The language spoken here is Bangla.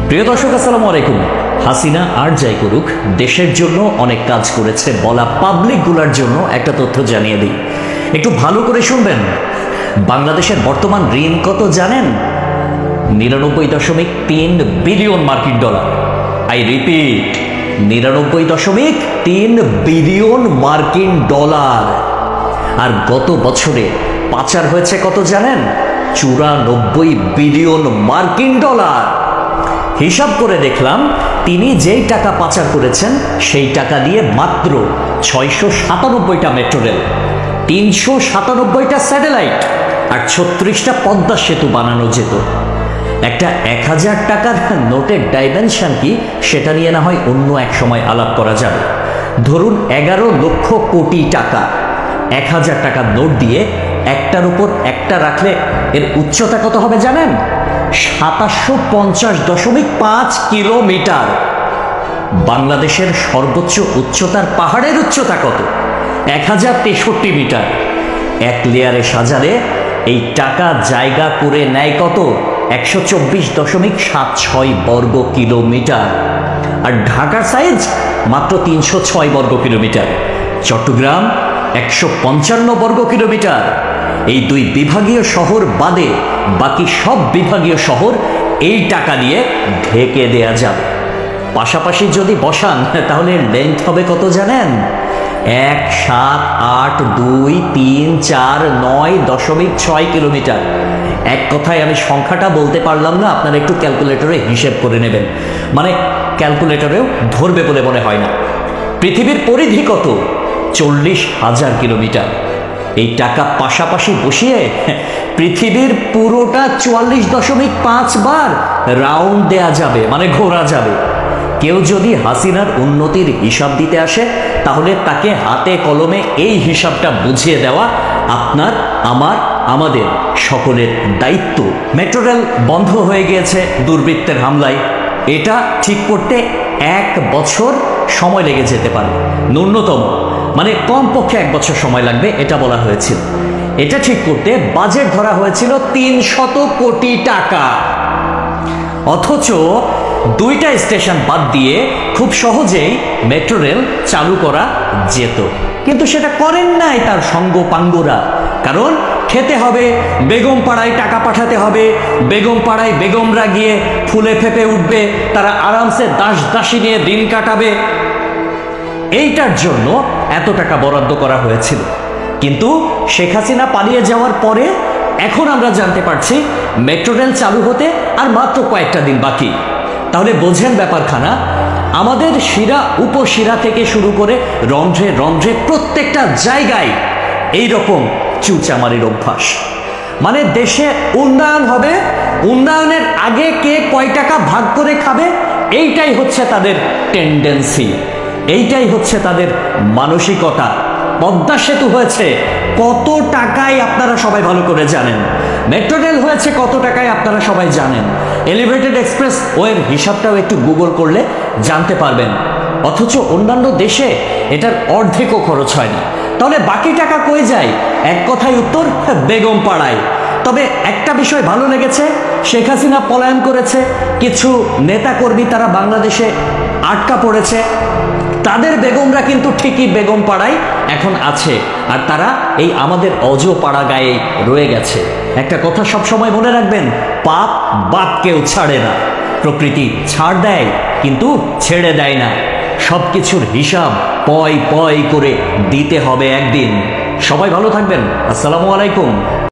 প্রিয় দর্শক, আসসালামু আলাইকুম। হাসিনা আর যাই করুক, দেশের জন্য অনেক কাজ করেছে বলা পাবলিকগুলোর জন্য একটা তথ্য জানিয়ে দিই, একটু ভালো করে শুনবেন। বাংলাদেশের বর্তমান ঋণ কত জানেন? 99.3 বিলিয়ন মার্কিন ডলার। আই রিপিট, 99.3 বিলিয়ন মার্কিন ডলার। আর গত বছরে পাচার হয়েছে কত জানেন? 94 বিলিয়ন মার্কিন ডলার। হিসাব করে দেখলাম, তিনি যেই টাকা পাচার করেছেন সেই টাকা দিয়ে মাত্র 697টা মেট্রো রেল, 397টা স্যাটেলাইট আর 36টা পদ্মা সেতু বানানো যেত। একটা 1000 টাকার নোটের ডাইমেনশন কি, সেটা নিয়ে না হয় অন্য এক সময় আলাপ করা যাবে। ধরুন 11 লক্ষ কোটি টাকা 1000 টাকার নোট দিয়ে একটার উপর একটা রাখলে এর উচ্চতা কত হবে জানেন? 750.5 কিলোমিটার। বাংলাদেশের সর্বোচ্চ উচ্চতার পাহাড়ের উচ্চতা কত? 1063 মিটার। এক লেয়ারে সাজালে এই টাকা জায়গা করে নেয় কত? 124.76 বর্গ কিলোমিটার। আর ঢাকার সাইজ মাত্র 306 বর্গ কিলোমিটার। চট্টগ্রাম 155 বর্গ কিলোমিটার। এই দুই বিভাগীয় শহর বাদে বাকি সব বিভাগীয় শহর এই টাকা দিয়ে ঢেকে দেয়া যাবে। পাশাপাশি যদি বসান তাহলে লেন্থ হবে কত জানেন? 1,7,8,2,3,4,9.6 কিলোমিটার। এক কথায় আমি সংখ্যাটা বলতে পারলাম না, আপনারা একটু ক্যালকুলেটরে হিসেব করে নেবেন, মানে ক্যালকুলেটরেও ধরবে বলে মনে হয় না। পৃথিবীর পরিধি কত? 40,000 কিলোমিটার। এই টাকা পাশাপাশি বসিয়ে পৃথিবীর পুরোটা 44.5 বার রাউন্ড দেয়া যাবে, মানে ঘোরা যাবে। কেউ যদি হাসিনার উন্নতির হিসাব দিতে আসে, তাহলে তাকে হাতে কলমে এই হিসাবটা বুঝিয়ে দেওয়া আপনার, আমার, আমাদের সকলের দায়িত্ব। মেট্রো রেল বন্ধ হয়ে গিয়েছে দুর্বৃত্তের হামলায়। এটা ঠিক করতে 1 বছর সময় লেগে যেতে পারে, ন্যূনতম, মানে কমপক্ষে 1 বছর সময় লাগবে এটা বলা হয়েছিল। এটা ঠিক করতে বাজেট ধরা হয়েছিল 300 কোটি টাকা। অথচ 2টা স্টেশন বাদ দিয়ে খুব সহজেই মেট্রো রেল চালু করা যেত, কিন্তু সেটা করেন নাই তার সঙ্গপাঙ্গরা। কারণ খেতে হবে, বেগম পাড়ায় টাকা পাঠাতে হবে, বেগম পাড়ায় বেগমরা গিয়ে ফুলে ফেপে উঠবে, তারা আরামসে দাস দাসী নিয়ে দিন কাটাবে। এইটার জন্য এত টাকা বরাদ্দ করা হয়েছিল। কিন্তু শেখ হাসিনা পালিয়ে যাওয়ার পরে এখন আমরা জানতে পারছি মেট্রো রেল চালু হতে আর মাত্র কয়েকটা দিন বাকি। তাহলে বোঝেন ব্যাপারখানা, আমাদের শিরা উপশিরা থেকে শুরু করে রন্ধ্রে রন্ধ্রে প্রত্যেকটা জায়গায় এইরকম চুচামারির অভ্যাস। মানে দেশে উন্নয়ন হবে, উন্নয়নের আগে কে কয় টাকা ভাগ করে খাবে, এইটাই হচ্ছে তাদের টেন্ডেন্সি, এইটাই হচ্ছে তাদের মানসিকতা। পদ্মা সেতু হয়েছে কত টাকায় আপনারা সবাই ভালো করে জানেন। মেট্রো রেল হয়েছে কত টাকায় আপনারা সবাই জানেন। এলিভেটেড এক্সপ্রেস ওয়ের হিসাবটাও একটু গুগল করলে জানতে পারবেন। অথচ অন্যান্য দেশে এটার অর্ধেকও খরচ হয় না। তাহলে বাকি টাকা কই যায়? এক কথায় উত্তর, বেগম পাড়ায়। তবে একটা বিষয় ভালো লেগেছে, শেখ হাসিনা পলায়ন করেছে, কিছু নেতাকর্মী তারা বাংলাদেশে আটকা পড়েছে, তাদের বেগমরা কিন্তু ঠিকই বেগম পাড়ায় এখন আছে, আর তারা এই আমাদের অজপাড়া গায়ে রয়ে গেছে। একটা কথা সব সময় মনে রাখবেন, পাপ বাপকেও ছাড়ে না। প্রকৃতি ছাড় দেয় কিন্তু ছেড়ে দেয় না। সবকিছুর হিসাব পয় পয় করে দিতে হবে একদিন। সবাই ভালো থাকবেন। আসসালামু আলাইকুম।